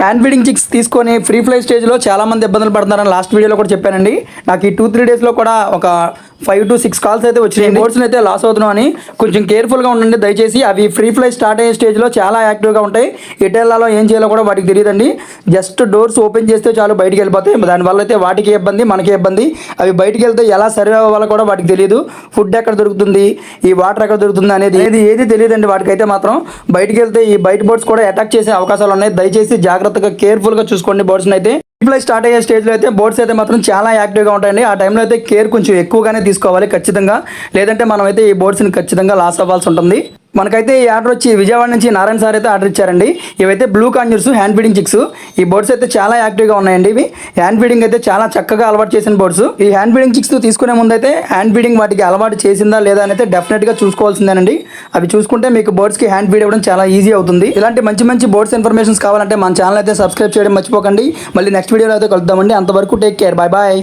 Hand feeding chicks తీసుకొని free fly స్టేజ్లో చాలామంది ఇబ్బందులు పడుతున్నారని లాస్ట్ వీడియోలో కూడా చెప్పానండి. నాకు ఈ 2-3 డేస్లో కూడా ఒక 5 to 6 కాల్స్ అయితే వచ్చినాయి. బోర్డ్స్ని అయితే లాస్ అవుతున్నాం అని కొంచెం కేర్ఫుల్గా ఉండండి దయచేసి. అవి ఫ్రీ ఫ్లై స్టార్ట్ అయ్యే స్టేజ్లో చాలా యాక్టివ్గా ఉంటాయి. ఎటు వెళ్ళాలో ఏం చేయాలో కూడా వాటికి తెలియదండి. జస్ట్ డోర్స్ ఓపెన్ చేస్తే చాలు బయటికి వెళ్ళిపోతాయి. దానివల్ల అయితే వాటికి ఇబ్బంది, మనకి ఇబ్బంది. అవి బయటికి వెళ్తే ఎలా సర్వే అవ్వాలో కూడా వాటికి తెలియదు. ఫుడ్ ఎక్కడ దొరుకుతుంది, ఈ వాటర్ ఎక్కడ దొరుకుతుంది అనేది ఏది తెలియదండి వాటికైతే. మాత్రం బయటికి వెళ్తే ఈ బయట బోర్డ్స్ కూడా అటాక్ చేసే అవకాశాలు ఉన్నాయి. దయచేసి జాగ్రత్తగా కేర్ఫుల్గా చూసుకోండి బోర్డ్స్ని అయితే. ఫ్లై స్టార్ట్ అయ్యే స్టేజ్లో అయితే బోర్డ్స్ అయితే మాత్రం చాలా యాక్టివ్గా ఉంటాయండి. ఆ టైంలో అయితే కేర్ కొంచెం ఎక్కువగానే తీసుకోవాలి ఖచ్చితంగా. లేదంటే మనం అయితే ఈ బోర్డ్స్ని ఖచ్చితంగా లాస్ అవ్వాల్సి ఉంటుంది. మనకైతే ఈ ఆర్డర్ వచ్చి విజయవాడ నుంచి నారాయణ సార్ అయితే ఆర్డర్ ఇచ్చారండి. ఇవైతే బ్లూ కాంజర్స్ హ్యాండ్ ఫీడింగ్ చిక్స్. ఈ బోర్డ్స్ అయితే చాలా యాక్టివ్గా ఉన్నాయండి. ఇవి హ్యాండ్ ఫీడింగ్ అయితే చాలా చక్కగా అలవాటు చేసిన బోర్డ్స్. ఈ హ్యాండ్ ఫీడింగ్ చిక్స్ తీసుకునే ముందు అయితే హ్యాండ్ ఫీడింగ్ వాటికి అలవాటు చేసిందా లేదా అని అయితే డెఫినెట్గా చూసుకోవాల్సిందేనండి. అవి చూసుకుంటే మీకు బోర్డ్స్కి హ్యాండ్ ఫీడ్ ఇవ్వడం చాలా ఈజీ అవుతుంది. ఇలాంటి మంచి బోర్డ్స్ ఇన్ఫర్మేషన్స్ కావాలంటే మన ఛానల్ అయితే సబ్స్క్రైబ్ చేయడం మర్చిపోకండి. మళ్ళీ నెక్స్ట్ వీడియోలో అయితే కలుద్దామండి. అంతవరకు టేక్ కేర్, బాయ్ బాయ్.